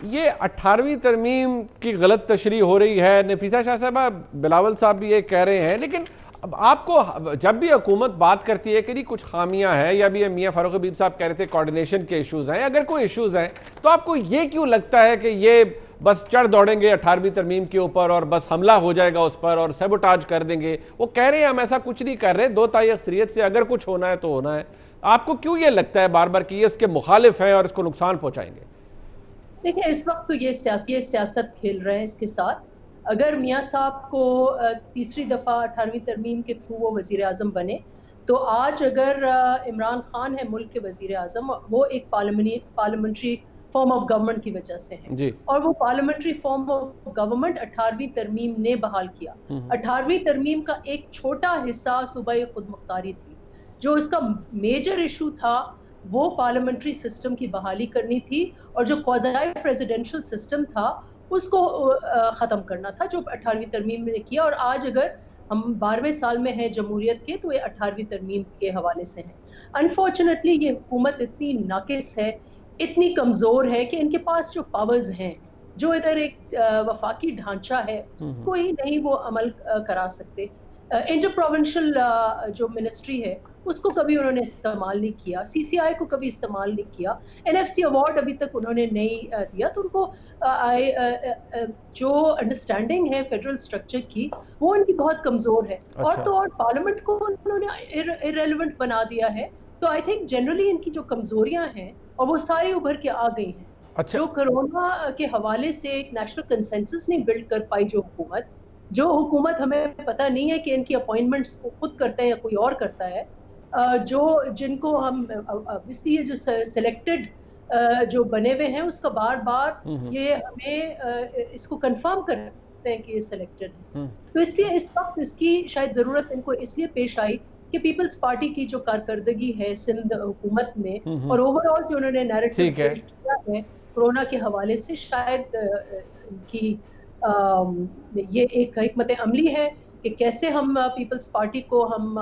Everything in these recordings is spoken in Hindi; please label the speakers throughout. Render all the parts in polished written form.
Speaker 1: ये 18वीं तरमीम की गलत तशरीह हो रही है, नफीसा शाह साहबा, बिलावल साहब भी ये कह रहे हैं, लेकिन अब आपको जब भी हुकूमत बात करती है कि नहीं कुछ खामियां हैं, या भी मियां फारूक हबीब साहब कह रहे थे कोऑर्डिनेशन के इश्यूज हैं, अगर कोई इश्यूज हैं, तो आपको ये क्यों लगता है कि ये बस चढ़ दौड़ेंगे 18वीं तरमीम के ऊपर और बस हमला हो जाएगा उस पर और सेबोटाज कर देंगे? वो कह रहे हैं हम ऐसा कुछ नहीं कर रहे, 2 ताई अक्सरियत से अगर कुछ होना है तो होना है। आपको क्यों ये लगता है बार बार कि ये उसके मुखालिफ हैं और इसको नुकसान पहुंचाएंगे?
Speaker 2: देखिए, इस वक्त तो ये सियासत खेल रहे हैं इसके साथ। अगर मियाँ साहब को तीसरी दफ़ा 18वीं तरमीम के थ्रू वो वज़ीर आज़म बने, तो आज अगर इमरान खान है मुल्क के वज़ीर आज़म, वो एक पार्लियामेंट्री फॉर्म ऑफ गवर्नमेंट की वजह से है।
Speaker 1: जी।
Speaker 2: और वो पार्लियामेंट्री फॉर्म ऑफ गवर्नमेंट 18वीं तरमीम ने बहाल किया। 18वीं तरमीम का एक छोटा हिस्सा सूबाई खुद मुख्तारी थी। जो इसका मेजर इशू था वो पार्लियामेंट्री सिस्टम की बहाली करनी थी, और जो क्वाज़ाई प्रेसिडेंशियल सिस्टम था उसको ख़त्म करना था, जो 18वीं तरमीम ने किया। और आज अगर हम 12वें साल में हैं जमहूरियत के, तो ये 18वीं तरमीम के हवाले से है। अनफॉर्चुनेटली ये हुकूमत इतनी नाकिस है, इतनी कमज़ोर है कि इनके पास जो पावर्स हैं, जो इधर एक वफाकी ढांचा है, उसको ही नहीं वो अमल करा सकते। इंटर प्रोविंशियल जो मिनिस्ट्री है उसको कभी उन्होंने इस्तेमाल नहीं किया, सीसीआई को कभी इस्तेमाल नहीं किया, एनएफसी अवार्ड अभी तक उन्होंने नहीं दिया। तो उनको जो अंडरस्टैंडिंग है फेडरल स्ट्रक्चर की, वो उनकी बहुत कमजोर है। और
Speaker 1: अच्छा।
Speaker 2: तो और पार्लियामेंट को उन्होंने इरेलेवेंट बना दिया है। तो आई थिंक जनरली इनकी जो कमजोरियां हैं और वो सारी उभर के आ गई हैं।
Speaker 1: अच्छा।
Speaker 2: जो कोरोना के हवाले से एक नेशनल कंसेंसस नहीं बिल्ड कर पाई, जो हुकूमत हमें पता नहीं है कि इनकी अपॉइंटमेंट्स वो खुद करते हैं या कोई और करता है, जो जिनको हम इसलिए जो सिलेक्टेड जो बने हुए हैं उसका बार बार ये हमें इसको कंफर्म करते हैं कि ये सिलेक्टेड है। तो इसलिए इस वक्त इसकी शायद ज़रूरत इनको इसलिए पेश आई कि पीपल्स पार्टी की जो कारकर्दगी है सिंध हुकूमत में, और ओवरऑल जो उन्होंने नैरेटिव
Speaker 1: ठीक है।
Speaker 2: पेश किया है कोरोना के हवाले से, शायद इनकी ये एक हिकमत अमली है कि कैसे हम पीपल्स पार्टी को हम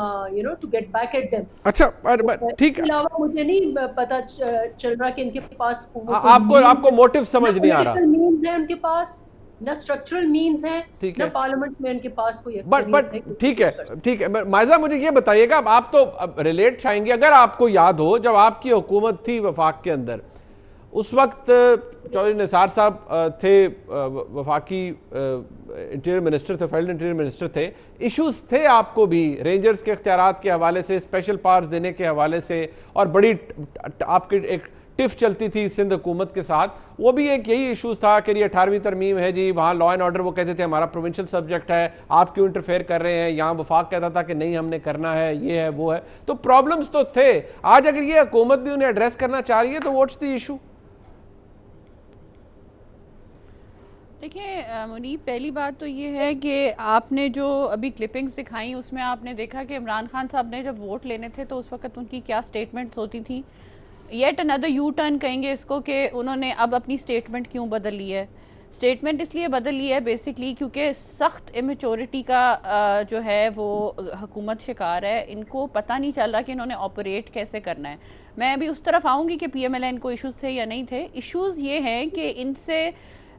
Speaker 2: to get back at them.
Speaker 1: अच्छा, ठीक
Speaker 2: इसके
Speaker 1: है।
Speaker 2: अलावा मुझे नहीं पता चल रहा कि इनके पास वो कोई
Speaker 1: आपको
Speaker 2: मीन्स
Speaker 1: आपको
Speaker 2: है,
Speaker 1: मोटिव
Speaker 2: ना
Speaker 1: समझ नहीं आ रहा।
Speaker 2: पॉलिटिकल मीन्स है उनके पास, ना स्ट्रक्चरल मीन्स है,
Speaker 1: ठीक
Speaker 2: ना
Speaker 1: है।
Speaker 2: पार्लियामेंट में उनके पास कोई
Speaker 1: बट
Speaker 2: अक्सरियत है कि
Speaker 1: ठीक
Speaker 2: कुछ
Speaker 1: है।
Speaker 2: कर
Speaker 1: ठीक है, मायजा मुझे ये बताइएगा, अब आप तो रिलेट चाहेंगे, अगर आपको याद हो जब आपकी हुकूमत थी वफाक के अंदर, उस वक्त चौधरी निसार साहब थे वफाकी इंटीरियर मिनिस्टर थे, फेडरल इंटीरियर मिनिस्टर थे। इश्यूज थे आपको भी रेंजर्स के इख्तियारात के हवाले से, स्पेशल पावर्स देने के हवाले से, और बड़ी आपकी एक टिफ चलती थी सिंध हुकूमत के साथ। वो भी एक यही इशूज था कि 18वीं तरमीम है जी, वहाँ लॉ एंड ऑर्डर वो कहते थे हमारा प्रोविंशियल सब्जेक्ट है, आप क्यों इंटरफेयर कर रहे हैं, यहाँ वफाक कहता था कि नहीं हमने करना है, ये है वो है। तो प्रॉब्लम्स तो थे। आज अगर ये हुकूमत भी उन्हें एड्रेस करना चाह रही है तो व्हाट्स द इशू?
Speaker 3: देखिए मुनीब, पहली बात तो ये है कि आपने जो अभी क्लिपिंग्स दिखाई उसमें आपने देखा कि इमरान खान साहब ने जब वोट लेने थे तो उस वक्त उनकी क्या स्टेटमेंट्स होती थी। येट अनदर यू टर्न कहेंगे इसको कि उन्होंने अब अपनी स्टेटमेंट क्यों बदल ली है। स्टेटमेंट इसलिए बदल ली है बेसिकली क्योंकि सख्त इमेच्योरिटी का जो है वो हुकूमत शिकार है। इनको पता नहीं चल रहा कि इन्होंने ऑपरेट कैसे करना है। मैं अभी उस तरफ आऊँगी कि PMLN को इश्यूज़ थे या नहीं थे। इश्यूज़ ये हैं कि इनसे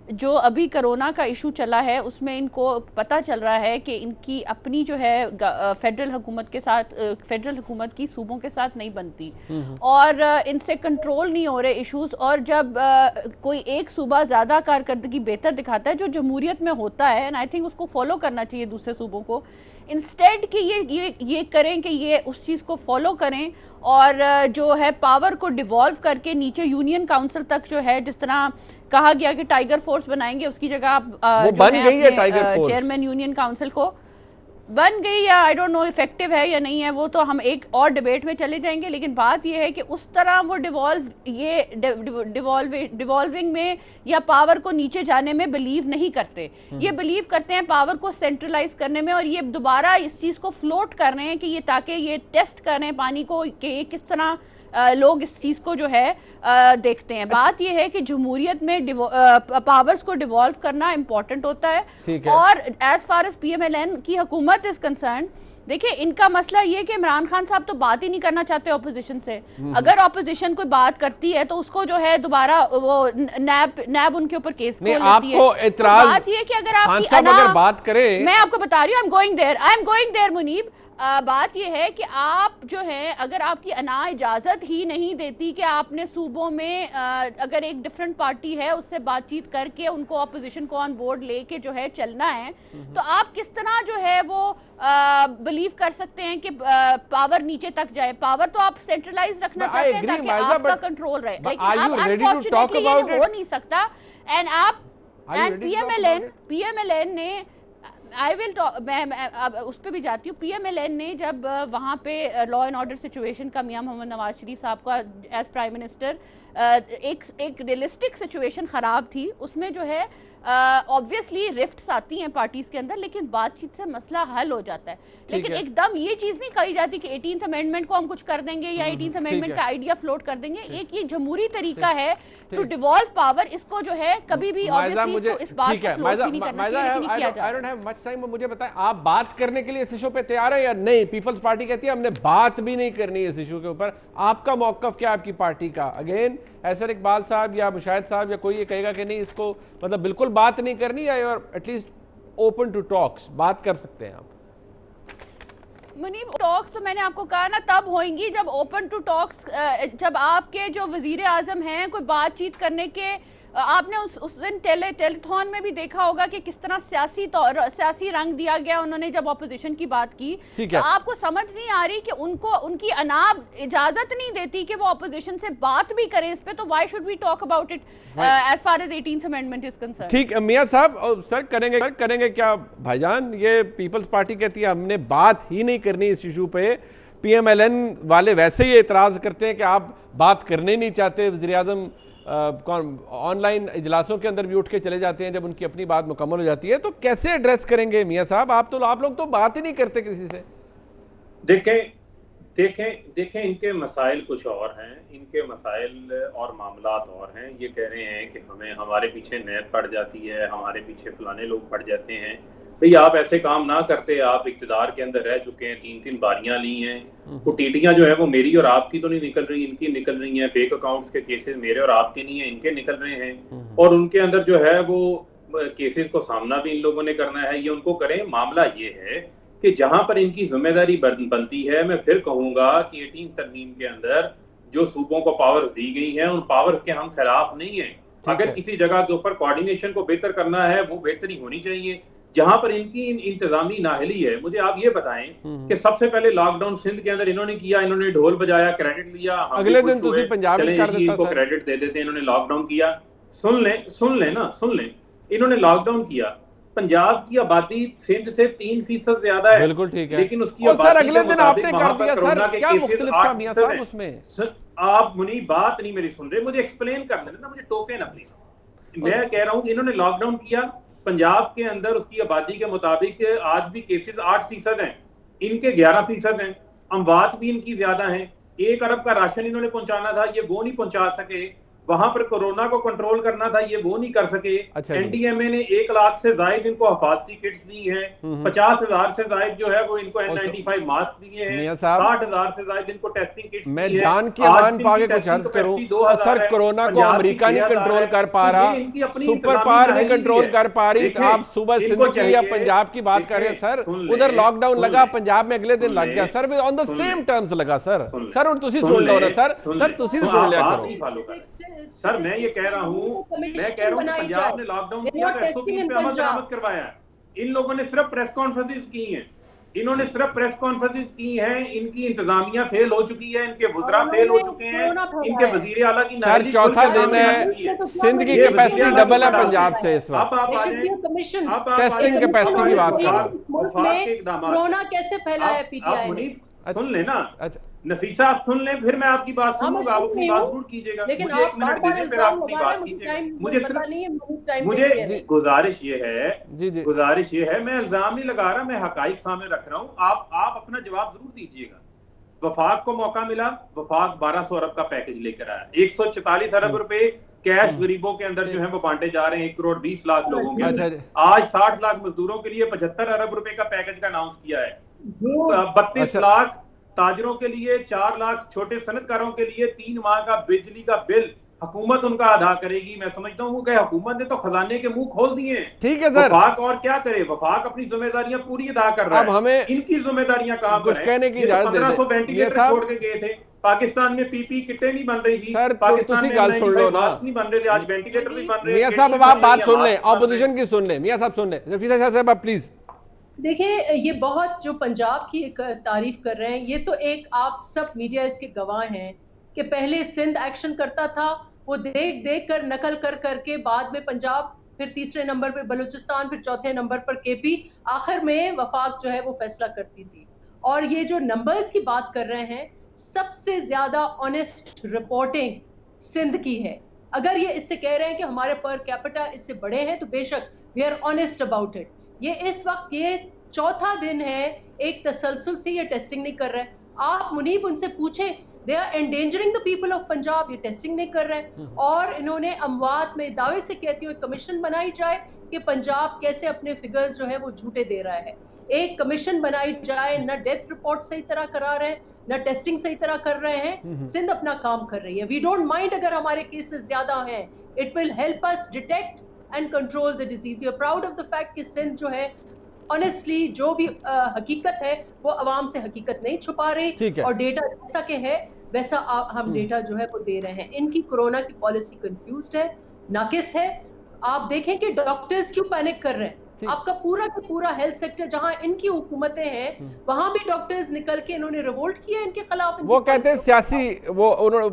Speaker 3: जो अभी कोरोना का इशू चला है उसमें इनको पता चल रहा है कि इनकी अपनी जो है फेडरल हुकूमत के साथ, फेडरल हुकूमत की सूबों के साथ नहीं बनती और इनसे कंट्रोल नहीं हो रहे इश्यूज। और जब कोई एक सूबा ज़्यादा कारकर्दगी बेहतर दिखाता है, जो जमहूरियत में होता है, एंड आई थिंक उसको फॉलो करना चाहिए दूसरे सूबों को, इंस्टेड कि ये करें कि ये उस चीज़ को फॉलो करें और जो है पावर को डिवॉल्व करके नीचे यूनियन काउंसिल तक जो है, जिस तरह कहा गया कि टाइगर फोर्स बनाएंगे, उसकी जगह आप जो
Speaker 1: बन
Speaker 3: है
Speaker 1: गई है टाइगर
Speaker 3: अपने
Speaker 1: फोर्स।
Speaker 3: चेयरमैन यूनियन काउंसिल को बन गई, या आई डोंट नो इफेक्टिव है या नहीं है, वो तो हम एक और डिबेट में चले जाएंगे। लेकिन बात ये है कि उस तरह वो डिवॉल्विंग में या पावर को नीचे जाने में बिलीव नहीं करते। ये बिलीव करते हैं पावर को सेंट्रलाइज करने में, और ये दोबारा इस चीज़ को फ्लोट कर रहे हैं कि ये, ताकि ये टेस्ट कर रहे हैं पानी को कि ये किस तरह लोग इस चीज़ को जो है देखते हैं। बात यह है कि जमहूरियत में पावर्स को डिवॉल्व करना इंपॉर्टेंट होता है। और एज फार एज PMLN की हुकूमत इज कंसर्न, देखिए इनका मसला ये कि इमरान खान साहब तो बात ही नहीं करना चाहते ऑपोजिशन से। अगर ऑपोजिशन कोई बात करती है तो उसको जो है दोबारा वो नैब उनके ऊपर केस खोल लेती है। तो बात ये कि अगर आपकी
Speaker 1: बात करें, मैं
Speaker 3: आपको बता रही हूँ, I am going there Muneeb. बात यह है कि आप जो है अगर आपकी अना इजाज़त ही नहीं देती कि आपने सूबों में अगर एक डिफरेंट पार्टी है उससे बातचीत करके उनको ऑपोजिशन को ऑन बोर्ड लेके जो है चलना है, तो आप किस तरह जो है वो बिलीव कर सकते हैं कि पावर नीचे तक जाए? पावर तो आप सेंट्रलाइज रखना चाहते हैं ताकि आपका कंट्रोल रहे, लेकिन आप अनफॉर्चुनेटली ये हो नहीं सकता। एंड आप पीएमएलएन ने आई विल टॉक, उस पर भी जाती हूँ। पीएमएलएन ने जब वहाँ पे लॉ एंड ऑर्डर सिचुएशन का मियां मोहम्मद नवाज शरीफ साहब का एज प्राइम मिनिस्टर एक रियलिस्टिक सिचुएशन ख़राब थी, उसमें जो है ऑब्वियसली रिफ्ट्स आती हैं पार्टीज के अंदर, लेकिन बातचीत से मसला हल हो जाता है। लेकिन एकदम ये चीज़ नहीं कही जाती कि 18th अमेंडमेंट को हम कुछ कर देंगे या 18th अमेंडमेंट का आइडिया फ्लोट कर देंगे। एक ये जमहूरी तरीका है टू डिवॉल्व पावर, इसको जो है कभी भी ऑब्वियसली इस बात को फ्लोट भी नहीं करना चाहिए, लेकिन किया जाता है।
Speaker 1: I don't have much time, मुझे बताएं आप बात करने के लिए इस इशू पे तैयार है या नहीं? पीपल्स पार्टी कहती है हमने बात भी नहीं करनी इस इशू के ऊपर। आपका मौकफ क्या, आपकी पार्टी का? अगेन ऐसर इकबाल साहब या मुशाहिद साहब या कोई ये कहेगा कि नहीं इसको मतलब बिल्कुल बात नहीं करनी, या एटलीस्ट ओपन टू टॉक्स, बात कर सकते हैं आप?
Speaker 3: मुनीब, टॉक्स तो मैंने आपको कहा ना तब होंगी जब ओपन टू टॉक्स, जब आपके जो वजीर आजम हैं कोई बातचीत करने के, आपने उस दिन टेलीथॉन में भी देखा होगा कि किस तरह सियासी रंग दिया गया उन्होंने जब ऑपोजिशन की बात की। तो आपको समझ नहीं आ रही कि उनकी अनाब इजाजत नहीं देती कि वो ऑपोजिशन से बात भी करें इस पे, तो why should we talk about it as far as 18th amendment is concern?
Speaker 1: ठीक, मियां साहब सर करेंगे क्या भाईजान? ये पीपल्स पार्टी कहती है हमने बात ही नहीं करनी इस इशू पे, पीएमएलएन वाले वैसे ही एतराज करते हैं कि आप बात करने नहीं चाहते, वज़ीर आज़म ऑनलाइन इजलासों के अंदर भी उठ के चले जाते हैं जब उनकी अपनी बात मुकम्मल हो जाती है। तो कैसे एड्रेस करेंगे मियां साहब? आप लोग तो बात ही नहीं करते किसी से।
Speaker 4: देखें इनके मसाइल कुछ और हैं, इनके मसाइल और मामलात और हैं। ये कह रहे हैं कि हमारे पीछे नैब पड़ जाती है, हमारे पीछे फलाने लोग पड़ जाते हैं। भाई आप ऐसे काम ना करते, आप इक़्तिदार के अंदर रह चुके हैं, 3-3 बारियां ली हैं। वो टीटियां जो है वो मेरी और आपकी तो नहीं निकल रही, इनकी निकल रही हैं। फेक अकाउंट्स के केसेस मेरे और आपके नहीं है, इनके निकल रहे हैं। और उनके अंदर जो है वो केसेस को सामना भी इन लोगों ने करना है, ये उनको करें। मामला ये है कि जहां पर इनकी जिम्मेदारी बनती है, मैं फिर कहूंगा कि 18 तरमीम के अंदर जो सूबों को पावर्स दी गई हैं उन पावर्स के हम खिलाफ नहीं है। अगर किसी जगह के ऊपर कोऑर्डिनेशन को बेहतर करना है वो बेहतरी होनी चाहिए। जहां पर इनकी इंतजामी नाहली है, मुझे आप ये बताएं कि सबसे पहले लॉकडाउन सिंध के अंदर इन्होंने किया, इन्होंने ढोल बजाया, क्रेडिट लिया,
Speaker 1: अगले दिन तो पंजाब में कर देता
Speaker 4: इनको क्रेडिट दे देते, इन्होंने लॉकडाउन किया। सुन लें, इन्होंने लॉकडाउन किया। पंजाब की आबादी सिंध से 3% ज्यादा है,
Speaker 1: बिल्कुल ठीक है,
Speaker 4: लेकिन उसकी आबादी
Speaker 1: अगले दिन आपने कर दिया सर, क्या मुख्तलिफ था मियां साहब उसमें?
Speaker 4: आप मुनी बात नहीं मेरी सुन रहे, मुझे एक्सप्लेन करने देना, मुझे टोके ना प्लीज। मैं कह रहा हूँ इन्होंने लॉकडाउन किया, पंजाब के अंदर उसकी आबादी के मुताबिक आज भी केसेस 8% हैं, इनके 11% हैं। अमवात भी इनकी ज्यादा हैं। 1 अरब का राशन इन्होंने पहुंचाना था, ये वो नहीं पहुंचा सके। वहां पर कोरोना को कंट्रोल करना था, ये वो नहीं कर सके। एनडीएमए ने 1 लाख से ज्यादा इनको हिफाजती किट्स दी हैं, 50,000 से ज्यादा जो है वो इनको N95 मास्क दिए हैं, 60,000 से ज्यादा इनको टेस्टिंग किट्स।
Speaker 1: मैं जान के अमान पाके कुछ अर्ज करूं, सर कोरोना को अमेरिका नहीं कंट्रोल कर पा रहा, सुपर पावर नहीं कंट्रोल कर पा रही। आप सुबह सिंध की या पंजाब की बात कर रहे हैं सर, उधर लॉकडाउन लगा, पंजाब में अगले दिन लग गया sir, on the same terms लगा सर। और तुसी सुन लो ना सर तुसी सुन लिया करो
Speaker 4: सर। मैं ये कह रहा हूँ पंजाब ने लॉकडाउन किया, 120 पे अमल दरामद करवाया। इन लोगों ने सिर्फ प्रेस कॉन्फ्रेंसेस की हैं, इन्होंने सिर्फ प्रेस कॉन्फ्रेंसेस की हैं। इनकी इंतजामिया फेल हो चुकी है, इनके वज़रा फेल हो चुके हैं, इनके वजीर आला की
Speaker 1: सर चौथा दिन है, सिंध की कैपेसिटी डबल है पंजाब से इस वक्त।
Speaker 4: आप
Speaker 1: टेस्टिंग कैपेसिटी की बात कर रहे हैं।
Speaker 2: कोरोना कैसे फैलाया पीटीआई ने?
Speaker 4: सुन लेना, नफीसा आप सुन लें, फिर मैं आपकी बात सुनूंगा, आप अपनी बात जरूर कीजिएगा।
Speaker 2: लेकिन
Speaker 4: मुझे 1 मिनट दीजिए, फिर आप अपनी बात कीजिएगा। मुझे गुजारिश ये है, मैं इल्जाम नहीं लगा रहा, मैं हकाइक सामने रख रहा हूँ। आप अपना जवाब जरूर दीजिएगा। वफाक को मौका मिला, वफाक 1200 अरब का पैकेज लेकर आया, 144 अरब रुपए कैश गरीबों के अंदर जो है वो बांटे जा रहे हैं, 1 करोड़ 20 लाख लोगों के अंदर। आज 60 लाख मजदूरों के लिए 75 अरब रुपए का पैकेज का अनाउंस किया है। 32 लाख ताजरों के लिए, 4 लाख छोटे सनतकारों के लिए 3 माह का बिजली का बिल हुकूमत उनका अदा करेगी। मैं समझता हूँ कि हुकूमत ने तो खजाने के मुंह खोल दिए हैं।
Speaker 1: ठीक है सर,
Speaker 4: वफाक और क्या करे, वफाक अपनी जिम्मेदारियां पूरी अदा कर रहा है।
Speaker 1: अब हमें
Speaker 4: इनकी जिम्मेदारियां कहां पर
Speaker 1: कुछ कहने की इजाजत दे
Speaker 4: 1500
Speaker 1: दें।
Speaker 4: वेंटिलेटर छोड़ के गए थे। पाकिस्तान में पीपी किटें नहीं बन रही थी
Speaker 1: सर,
Speaker 4: पाकिस्तान में
Speaker 1: गल सुन लो ना,
Speaker 4: मास्क नहीं बन रहे थे, आज वेंटिलेटर भी बन रहे हैं।
Speaker 1: मियां साहब अब आप बात सुन लें, ऑपोजिशन की सुन लें। मियां साहब सुन लें, नफीसा शाह साहब आप प्लीज।
Speaker 2: देखिए, ये बहुत जो पंजाब की एक तारीफ कर रहे हैं, ये तो एक आप सब मीडिया इसके गवाह हैं कि पहले सिंध एक्शन करता था, वो देख देख कर नकल कर करके बाद में पंजाब, फिर तीसरे नंबर पे बलूचिस्तान, फिर चौथे नंबर पर केपी, आखिर में वफाक जो है वो फैसला करती थी। और ये जो नंबर्स की बात कर रहे हैं, सबसे ज्यादा ऑनेस्ट रिपोर्टिंग सिंध की है। अगर ये इससे कह रहे हैं कि हमारे पर कैपिटा इससे बड़े हैं, तो बेशक we are honest about it. ये इस वक्त ये चौथा दिन है एक तसलसल से ये टेस्टिंग नहीं कर रहे हैं। आप मुनीब उनसे पूछें, they are endangering the people of Punjab, ये टेस्टिंग नहीं कर रहे हैं। और इन्होंने अमवात में दावे से कहती हूँ कमीशन बनाई जाए कि पंजाब कैसे अपने फिगर्स जो है वो झूठे दे रहा है। एक कमीशन बनाई जाए, न डेथ रिपोर्ट सही तरह करा रहे हैं, न टेस्टिंग सही तरह कर रहे हैं। सिंध अपना काम कर रही है। वी डोंट माइंड अगर हमारे केसेस ज्यादा हैं, it will help us detect and control the disease. We are proud of the fact कि सिंध जो है ऑनेस्टली जो भी हकीकत है वो अवाम से हकीकत नहीं छुपा रही, और डेटा जैसा के है वैसा हम डेटा जो है वो दे रहे हैं। इनकी कोरोना की पॉलिसी कंफ्यूज्ड है, नाकिस है। आप देखें कि डॉक्टर्स क्यों पैनिक कर रहे हैं। आपका पूरा का पूरा हेल्थ सेक्टर जहां इनकी हुकूमतें हैं, वहां भी डॉक्टर्स निकल के इन्होंने रिवोल्ट किया इनके खिलाफ।
Speaker 1: वो कहते हैं सियासी, वो उन्होंने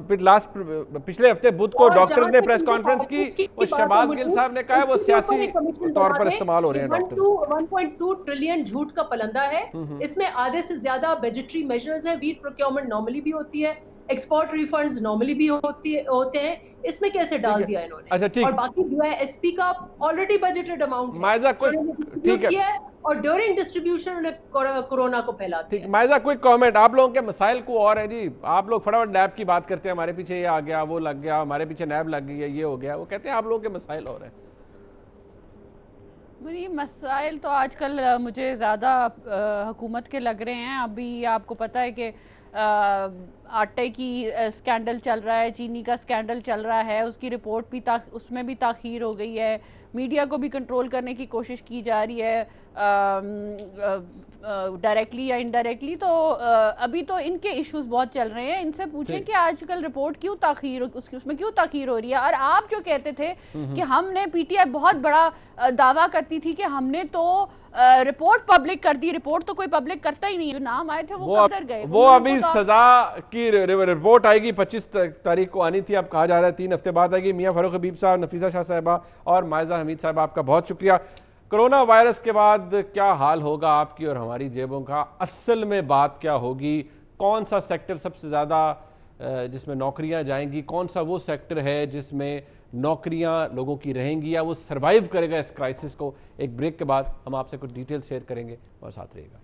Speaker 1: पिछले हफ्ते बुध को डॉक्टर्स ने प्रेस कॉन्फ्रेंस की, और शहबाज गिल साहब ने कहा वो सियासी तौर पर इस्तेमाल हो रहे हैं डॉक्टर्स।
Speaker 2: 1.2 ट्रिलियन झूठ का पलंदा है। इसमें आधे से ज्यादा बजटरी मेजर्स हैं। वीट प्रोक्योरमेंट नॉर्मली भी होती है, एक्सपोर्ट रिफंड्स नॉर्मली भी होते हैं। इसमें कैसे डाल दिया इन्होंने।
Speaker 1: अच्छा, ठीक।
Speaker 2: और बाकी जो है एसपी का ऑलरेडी बजटेड अमाउंट
Speaker 1: मायजा ठीक है,
Speaker 2: और ड्यूरिंग डिस्ट्रीब्यूशन उन्हें कोरोना को फैलाते हैं।
Speaker 1: मायजा कोई कमेंट, आप लोगों के मसाइल को और है जी। आप लोग फटाफट नैब की बात करते हैं, हमारे पीछे ये आ गया, वो लग गया, हमारे पीछे नैब लग गई है, ये हो गया। वो कहते हैं आप लोगों के मसाइल और है।
Speaker 3: मेरी मसाइल तो आजकल मुझे ज़्यादा हुकूमत के लग रहे हैं। अभी आपको पता है कि आटे की स्कैंडल चल रहा है, चीनी का स्कैंडल चल रहा है, उसकी रिपोर्ट भी उसमें भी ताख़ीर हो गई है। मीडिया को भी कंट्रोल करने की कोशिश की जा रही है, डायरेक्टली या इनडायरेक्टली। तो अभी तो इनके इश्यूज बहुत चल रहे हैं। इनसे पूछें कि आजकल रिपोर्ट क्यों ताख़ीर, उसमें क्यों ताख़ीर हो रही है। और आप जो कहते थे कि हमने, पीटीआई बहुत बड़ा दावा करती थी कि हमने तो रिपोर्ट पब्लिक कर दी। रिपोर्ट तो कोई पब्लिक करता ही नहीं है। जो नाम आए थे वो कब गए।
Speaker 1: वो अभी सजा की रिपोर्ट आएगी, 25 तारीख को आनी थी, अब कहा जा रहा है 3 हफ्ते बाद आएगी। मियां फारूक हबीब साहब, नफीसा शाह साहिबा और मायजा हमीद साहब, आपका बहुत शुक्रिया। कोरोना वायरस के बाद क्या हाल होगा आपकी और हमारी जेबों का, असल में बात क्या होगी, कौन सा सेक्टर सबसे ज़्यादा जिसमें नौकरियां जाएंगी, कौन सा वो सेक्टर है जिसमें नौकरियां लोगों की रहेंगी, या वो सर्वाइव करेगा इस क्राइसिस को। एक ब्रेक के बाद हम आपसे कुछ डिटेल शेयर करेंगे और साथ रहिएगा।